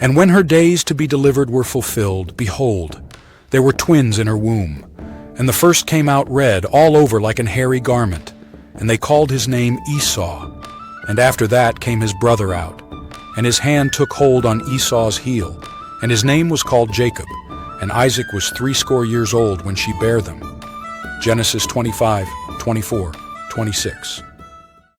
And when her days to be delivered were fulfilled, behold, there were twins in her womb. And the first came out red all over like an hairy garment, and they called his name Esau. And after that came his brother out, and his hand took hold on Esau's heel, and his name was called Jacob. And Isaac was 80 years old when she bare them. Genesis 25, 24, 26.